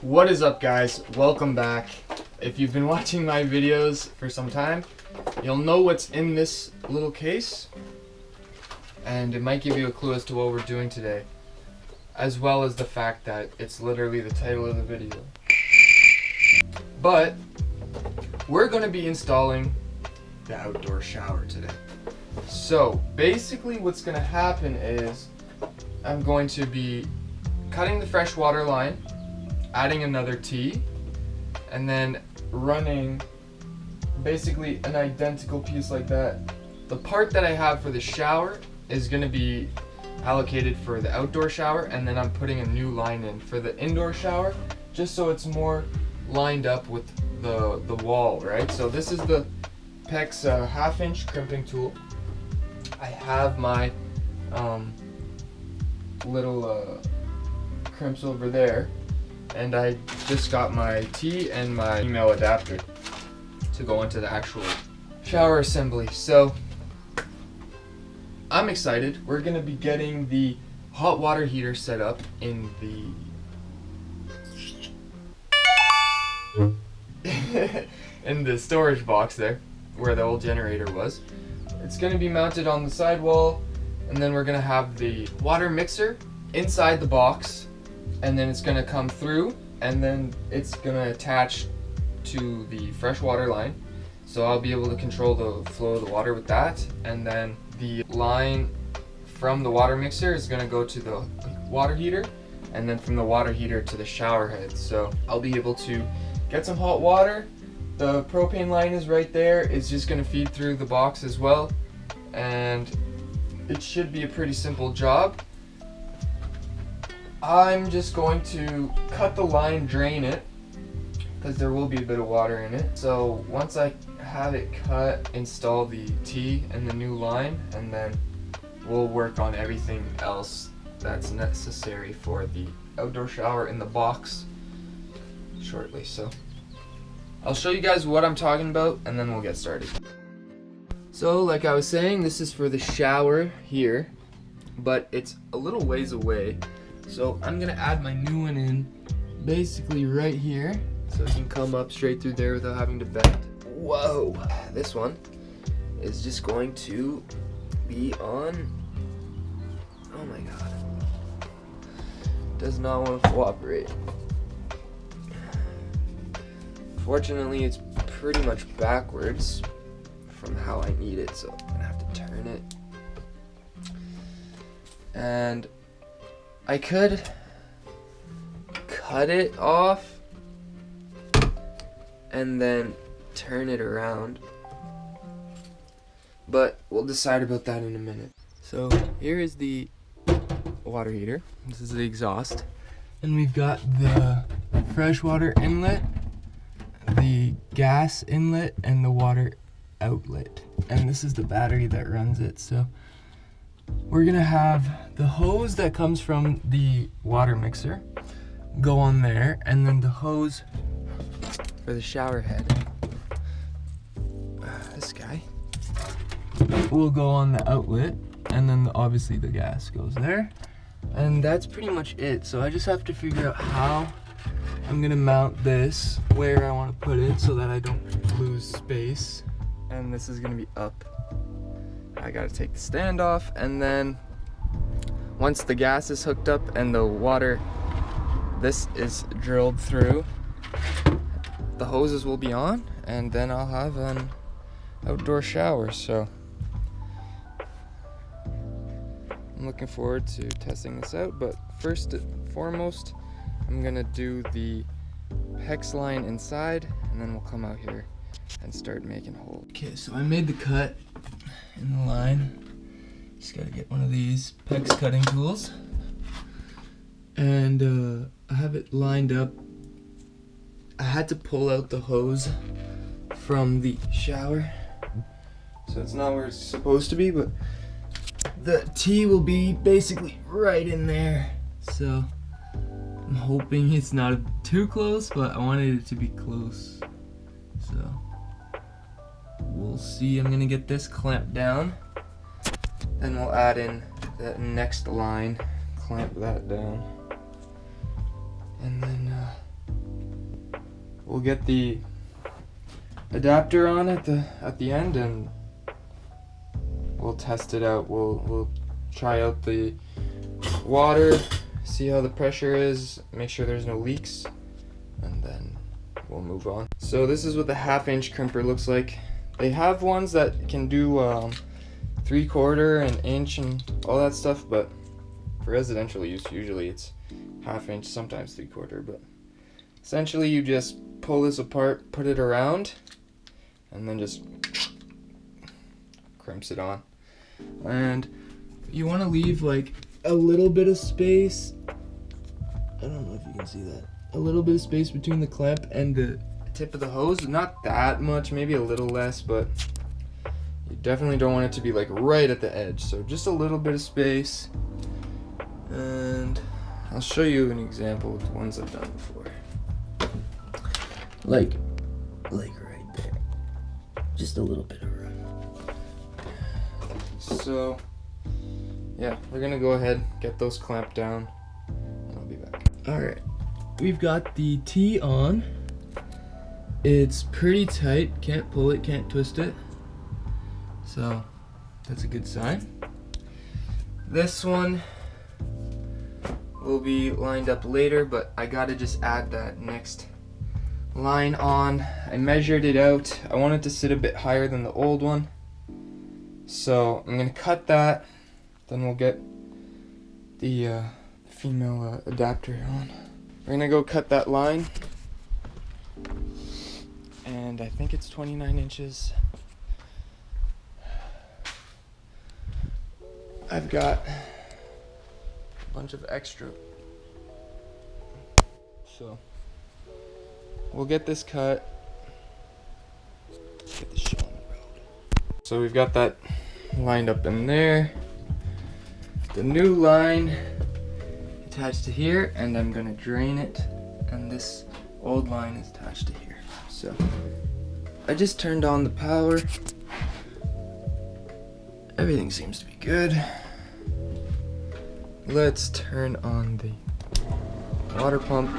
What is up, guys? Welcome back. If you've been watching my videos for some time, you'll know what's in this little case, and it might give you a clue as to what we're doing today, as well as the fact that it's literally the title of the video. But we're going to be installing the outdoor shower today. So basically what's going to happen is I'm going to be cutting the fresh water line, adding another T, and then running basically an identical piece like that. The part that I have for the shower is going to be allocated for the outdoor shower, and then I'm putting a new line in for the indoor shower, just so it's more lined up with the wall, right? So this is the PEX 1/2" crimping tool. I have my little crimps over there, and I just got my T and my email adapter to go into the actual shower assembly. So I'm excited. We're gonna be getting the hot water heater set up in the storage box there where the old generator was. It's gonna be mounted on the sidewall, and then we're gonna have the water mixer inside the box, and then it's gonna come through, and then it's gonna attach to the fresh water line. So I'll be able to control the flow of the water with that, and then the line from the water mixer is gonna go to the water heater, and then from the water heater to the shower head. So I'll be able to get some hot water. The propane line is right there. It's just gonna feed through the box as well, and it should be a pretty simple job. I'm just going to cut the line, drain it, because there will be a bit of water in it. So once I have it cut, install the T and the new line, and then we'll work on everything else that's necessary for the outdoor shower in the box shortly. So I'll show you guys what I'm talking about, and then we'll get started. So like I was saying, this is for the shower here, but it's a little ways away. So I'm gonna add my new one in basically right here, so it can come up straight through there without having to bend. Whoa! This one is just going to be on, oh my god, does not want to cooperate. Fortunately, it's pretty much backwards from how I need it, so I'm gonna have to turn it. And I could cut it off and then turn it around, but we'll decide about that in a minute. So here is the water heater. This is the exhaust, and we've got the freshwater inlet, the gas inlet, and the water outlet, and this is the battery that runs it. So we're gonna have the hose that comes from the water mixer go on there, and then the hose for the shower head, this guy, will go on the outlet, and then obviously the gas goes there, and that's pretty much it. So I just have to figure out how I'm gonna mount this, where I want to put it so that I don't lose space. And this is gonna be up. I gotta take the stand off, and then once the gas is hooked up and the water, this is drilled through, the hoses will be on, and then I'll have an outdoor shower. So I'm looking forward to testing this out, but first and foremost, I'm gonna do the PEX line inside, and then we'll come out here and start making holes. Okay, so I made the cut in the line. Just gotta get one of these PEX cutting tools, and I have it lined up. I had to pull out the hose from the shower, so it's not where it's supposed to be, but the T will be basically right in there. So I'm hoping it's not too close, but I wanted it to be close. So we'll see. I'm gonna get this clamped down, then we'll add in the next line, clamp that down, and then we'll get the adapter on at the end, and we'll test it out. We'll try out the water, see how the pressure is, make sure there's no leaks, and then we'll move on. So this is what the 1/2-inch crimper looks like. They have ones that can do 3/4 and inch and all that stuff, but for residential use usually it's 1/2 inch, sometimes 3/4. But essentially you just pull this apart, put it around, and then just crimps it on. And you want to leave like a little bit of space. I don't know if you can see that. A little bit of space between the clamp and the tip of the hose. Not that much, maybe a little less, but you definitely don't want it to be like right at the edge. So just a little bit of space. And I'll show you an example of the ones I've done before. Like right there. Just a little bit of room. So yeah, we're gonna go ahead, get those clamped down, and I'll be back. Alright, we've got the T on. It's pretty tight, can't pull it, can't twist it. So that's a good sign. This one will be lined up later, but I gotta just add that next line on. I measured it out. I want it to sit a bit higher than the old one. So I'm gonna cut that, then we'll get the female adapter on. We're gonna go cut that line, and I think it's 29 inches. I've got a bunch of extra, so we'll get this cut. Let's get this show on the road. So we've got that lined up in there. The new line attached to here, and I'm gonna drain it, and this old line is attached to here. So I just turned on the power. Everything seems to be good. Let's turn on the water pump.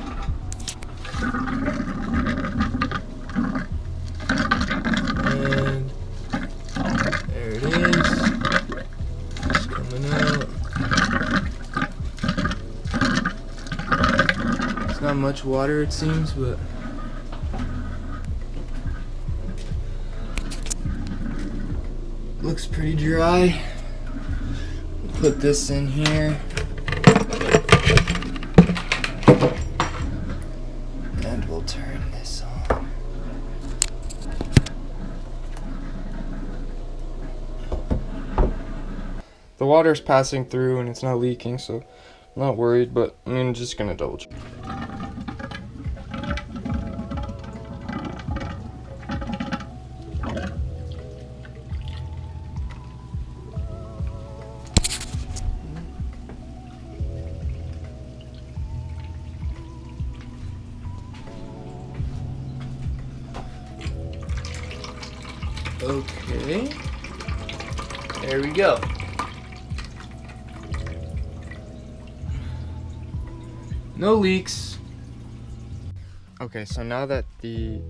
And there it is. It's coming out. It's not much water, it seems, but looks pretty dry. Put this in here. And we'll turn this on. The water's passing through and it's not leaking, so I'm not worried, but I'm just gonna double check. Okay, there we go. No leaks. Okay, so now that the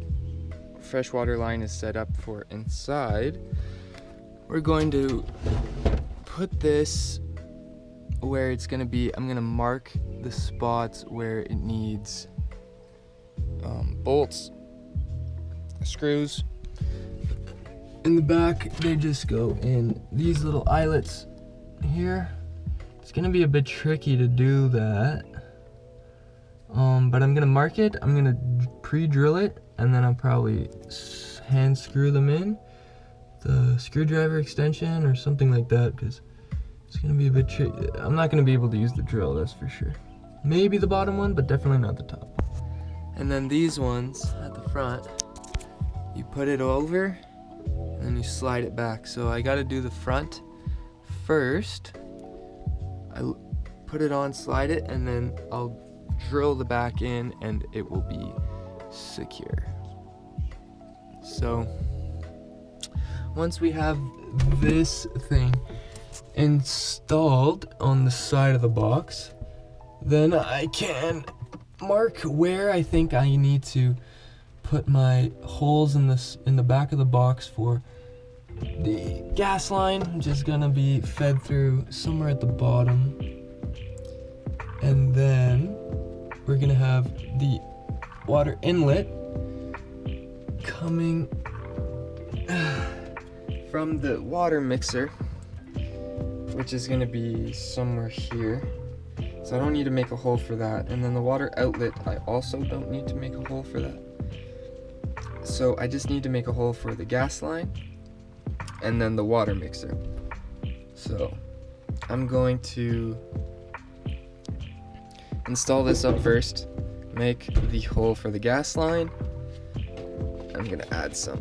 freshwater line is set up for inside, we're going to put this where it's gonna be. I'm gonna mark the spots where it needs bolts, screws. In the back, they just go in these little eyelets here. It's gonna be a bit tricky to do that, but I'm gonna mark it. I'm gonna pre-drill it, and then I'll probably hand screw them in, the screwdriver extension or something like that, because it's gonna be a bit tricky. I'm not gonna be able to use the drill, that's for sure. Maybe the bottom one, but definitely not the top. And then these ones at the front, you put it over, and then you slide it back. So I gotta do the front first. I put it on, slide it, and then I'll drill the back in, and it will be secure. So once we have this thing installed on the side of the box, then I can mark where I think I need to put my holes in the back of the box for the gas line, which is gonna be fed through somewhere at the bottom. And then we're gonna have the water inlet coming from the water mixer, which is gonna be somewhere here. So I don't need to make a hole for that. And then the water outlet, I also don't need to make a hole for that. So I just need to make a hole for the gas line and then the water mixer. So I'm going to install this up first, make the hole for the gas line. I'm gonna add some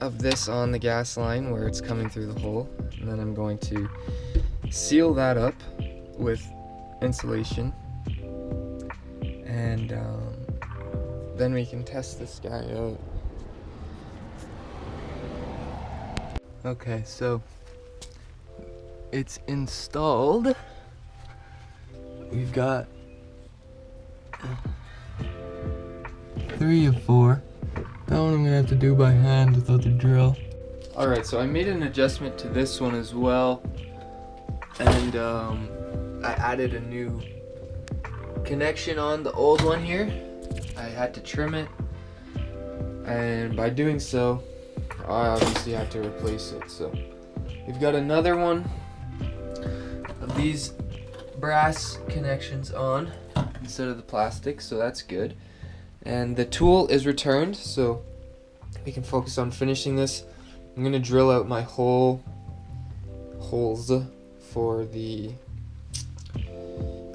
of this on the gas line where it's coming through the hole, and then I'm going to seal that up with insulation, and then we can test this guy out. Okay, so it's installed. We've got 3 of 4. That one I'm gonna have to do by hand without the drill. Alright, so I made an adjustment to this one as well, and I added a new connection on the old one here. I had to trim it, and by doing so I obviously have to replace it. So we've got another one of these brass connections on instead of the plastic, so that's good. And the tool is returned, so we can focus on finishing this. I'm gonna drill out my holes for the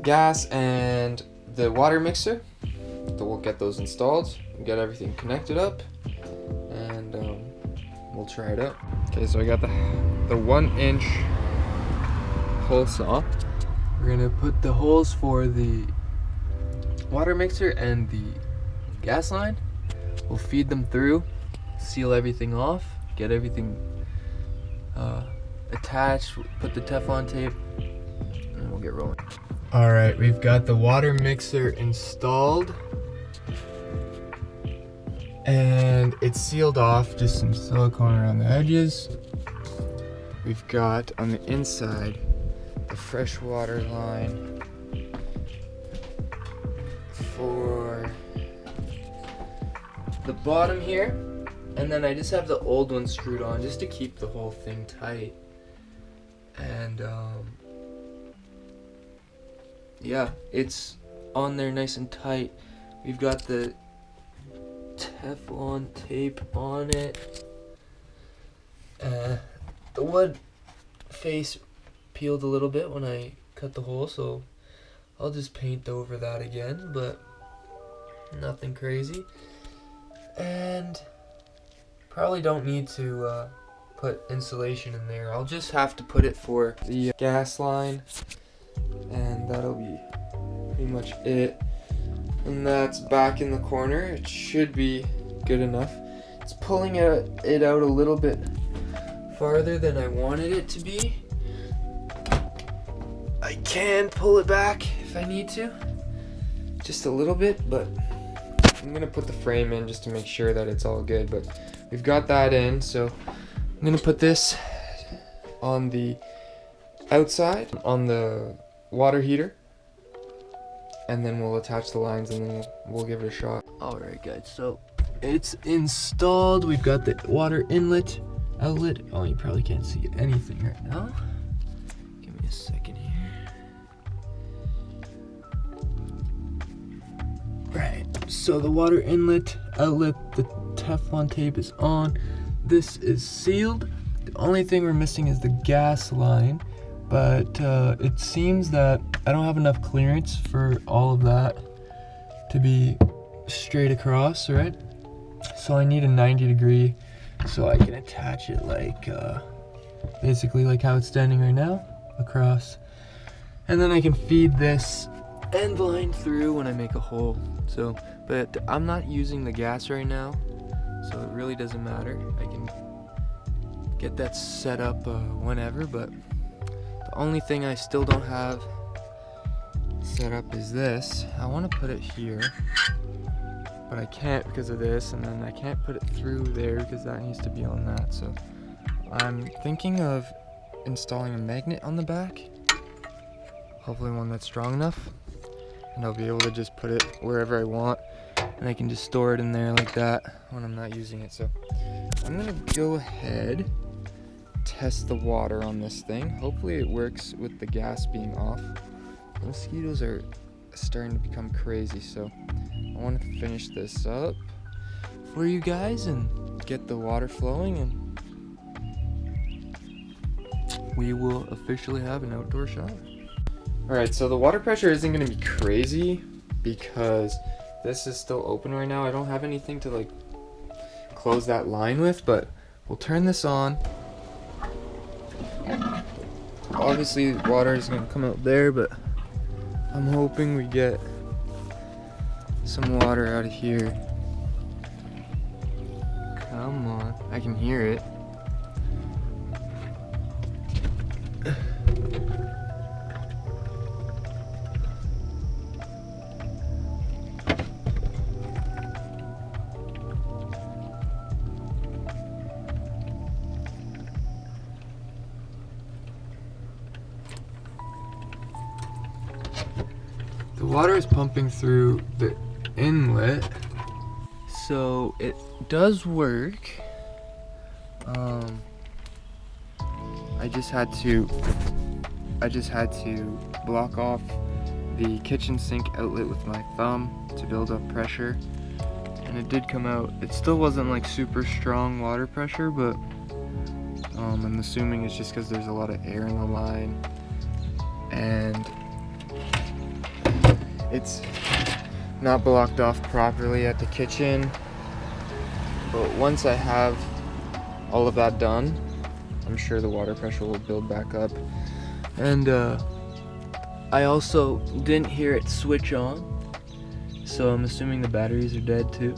gas and the water mixer. So we'll get those installed, get everything connected up, and we'll try it out. Okay, so I got the 1-inch hole saw. We're gonna put the holes for the water mixer and the gas line. We'll feed them through, seal everything off, get everything attached, put the Teflon tape, and we'll get rolling. Alright, we've got the water mixer installed, and it's sealed off, just some silicone around the edges. We've got on the inside the fresh water line for the bottom here, and then I just have the old one screwed on just to keep the whole thing tight. And yeah, it's on there nice and tight. We've got the Teflon tape on it. The wood face peeled a little bit when I cut the hole, so I'll just paint over that again, but nothing crazy. And probably don't need to put insulation in there. I'll just have to put it for the gas line, and that'll be pretty much it. And that's back in the corner. It should be good enough. It's pulling it out a little bit farther than I wanted it to be. I can pull it back if I need to, just a little bit, but I'm gonna put the frame in just to make sure that it's all good. But we've got that in, so I'm gonna put this on the outside on the water heater, and then we'll attach the lines, and then we'll give it a shot. Alright guys, so it's installed. We've got the water inlet, outlet. Oh, you probably can't see anything right now. Give me a second here. Right, so the water inlet, outlet, the Teflon tape is on. This is sealed. The only thing we're missing is the gas line, but it seems that I don't have enough clearance for all of that to be straight across, right? So I need a 90-degree so I can attach it like basically like how it's standing right now across, and then I can feed this end line through when I make a hole. So, but I'm not using the gas right now, so it really doesn't matter. I can get that set up whenever, but the only thing I still don't have set up is this. I want to put it here, but I can't because of this, and then I can't put it through there because that needs to be on that. So I'm thinking of installing a magnet on the back, hopefully one that's strong enough, and I'll be able to just put it wherever I want, and I can just store it in there like that when I'm not using it. So I'm gonna go ahead, test the water on this thing. Hopefully it works with the gas being off. The mosquitoes are starting to become crazy, so I want to finish this up for you guys and get the water flowing, and we will officially have an outdoor shower. Alright, so the water pressure isn't going to be crazy because this is still open right now. I don't have anything to like close that line with, but we'll turn this on. Obviously water is going to come out there, but I'm hoping we get some water out of here. Come on, I can hear it. The water is pumping through the inlet, so it does work. I just had to block off the kitchen sink outlet with my thumb to build up pressure, and it did come out. It still wasn't like super strong water pressure, but I'm assuming it's just because there's a lot of air in the line, and it's not blocked off properly at the kitchen. But once I have all of that done, I'm sure the water pressure will build back up. And I also didn't hear it switch on, so I'm assuming the batteries are dead too.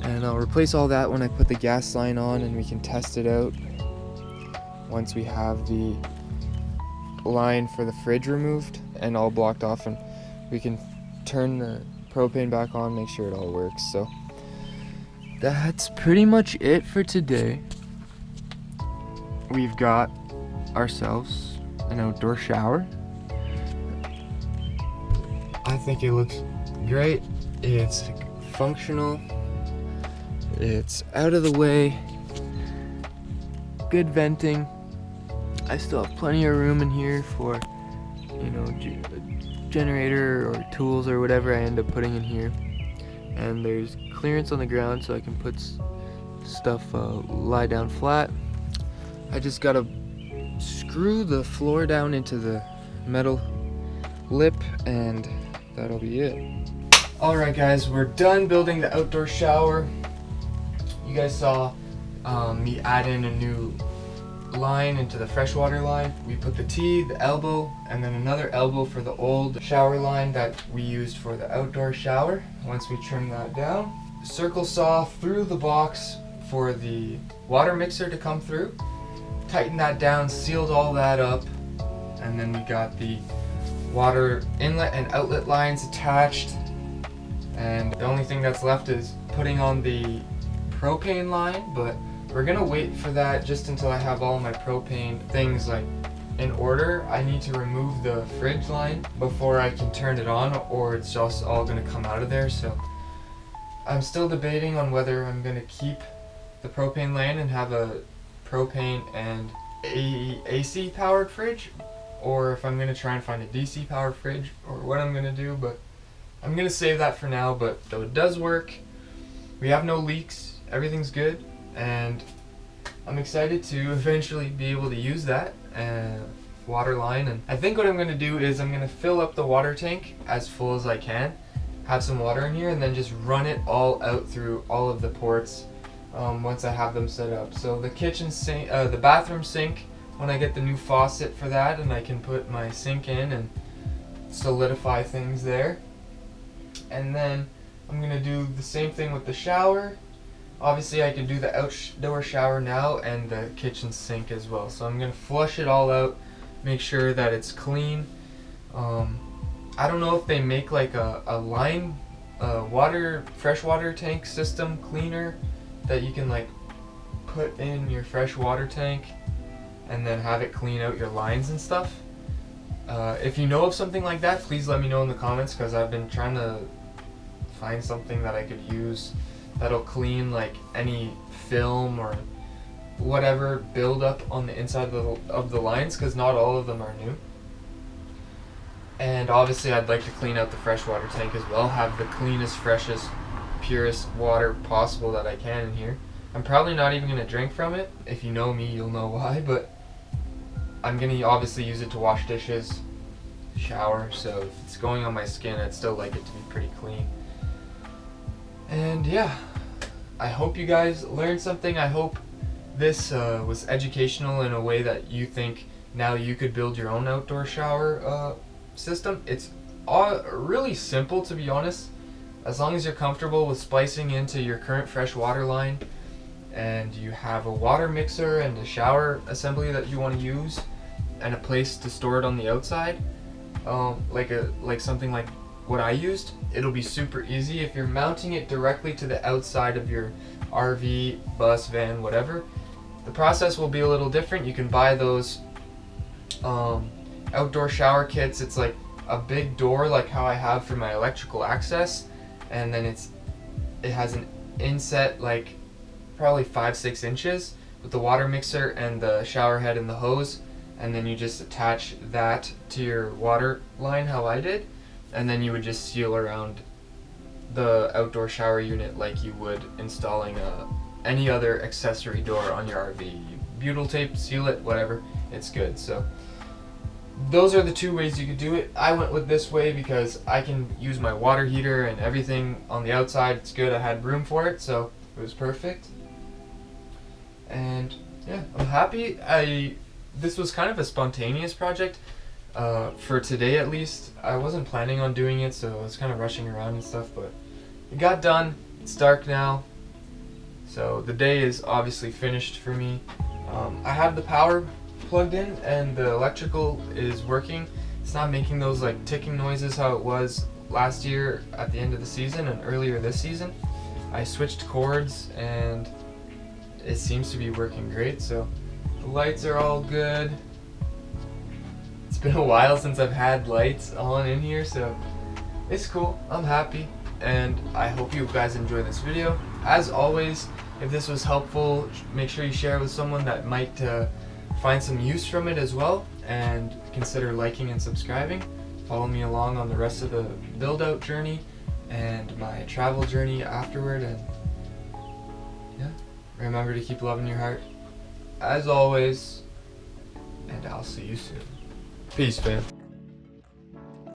And I'll replace all that when I put the gas line on, and we can test it out once we have the line for the fridge removed and all blocked off, and we can turn the propane back on, make sure it all works. So that's pretty much it for today. We've got ourselves an outdoor shower. I think it looks great. It's functional, it's out of the way, good venting. I still have plenty of room in here for, you know, generator or tools or whatever I end up putting in here. And there's clearance on the ground so I can put stuff lie down flat. I just gotta screw the floor down into the metal lip, and that'll be it. Alright guys, we're done building the outdoor shower. You guys saw me add in a new line into the freshwater line. We put the T, the elbow, and then another elbow for the old shower line that we used for the outdoor shower. Once we trim that down, circle saw through the box for the water mixer to come through, tightened that down, sealed all that up, and then we got the water inlet and outlet lines attached, and the only thing that's left is putting on the propane line, but we're gonna wait for that just until I have all my propane things like in order. I need to remove the fridge line before I can turn it on, or it's just all gonna come out of there. So I'm still debating on whether I'm gonna keep the propane line and have a propane and AC powered fridge, or if I'm gonna try and find a DC powered fridge, or what I'm gonna do. But I'm gonna save that for now. But though it does work, we have no leaks, everything's good, and I'm excited to eventually be able to use that water line. And I think what I'm going to do is I'm going to fill up the water tank as full as I can, have some water in here, and then just run it all out through all of the ports once I have them set up. So the kitchen sink, the bathroom sink, when I get the new faucet for that, and I can put my sink in and solidify things there. And then I'm going to do the same thing with the shower. Obviously I could do the outdoor shower now and the kitchen sink as well. So I'm going to flush it all out, make sure that it's clean. I don't know if they make like a line freshwater tank system cleaner that you can like put in your fresh water tank and then have it clean out your lines and stuff. If you know of something like that, please let me know in the comments, because I've been trying to find something that I could use that'll clean like any film or whatever buildup on the inside of the lines, because not all of them are new. And obviously I'd like to clean out the freshwater tank as well, have the cleanest, freshest, purest water possible that I can in here. I'm probably not even going to drink from it. If you know me, you'll know why, but I'm going to obviously use it to wash dishes, shower, so if it's going on my skin, I'd still like it to be pretty clean. And yeah, I hope you guys learned something. I hope this was educational in a way that you think now you could build your own outdoor shower system. It's really simple, to be honest, as long as you're comfortable with splicing into your current fresh water line and you have a water mixer and a shower assembly that you want to use and a place to store it on the outside, like something like what I used. It'll be super easy. If you're mounting it directly to the outside of your RV, bus, van, whatever, the process will be a little different. You can buy those outdoor shower kits. It's like a big door like how I have for my electrical access, and then it has an inset like probably 5-6 inches with the water mixer and the shower head and the hose, and then you just attach that to your water line how I did, and then you would just seal around the outdoor shower unit like you would installing any other accessory door on your RV. Butyl tape, seal it, whatever, it's good. So those are the two ways you could do it. I went with this way because I can use my water heater and everything on the outside. It's good, I had room for it, so it was perfect. And yeah, I'm happy. This was kind of a spontaneous project for today, at least. I wasn't planning on doing it, so I was kind of rushing around and stuff, but it got done. It's dark now, so the day is obviously finished for me. I have the power plugged in and the electrical is working. It's not making those like ticking noises how it was last year at the end of the season and earlier this season. I switched cords and it seems to be working great, so the lights are all good. It's been a while since I've had lights on in here, so it's cool. I'm happy, and I hope you guys enjoy this video. As always, if this was helpful, make sure you share it with someone that might find some use from it as well, and consider liking and subscribing. Follow me along on the rest of the build out journey and my travel journey afterward, and yeah, remember to keep loving your heart as always, and I'll see you soon. Peace, fam.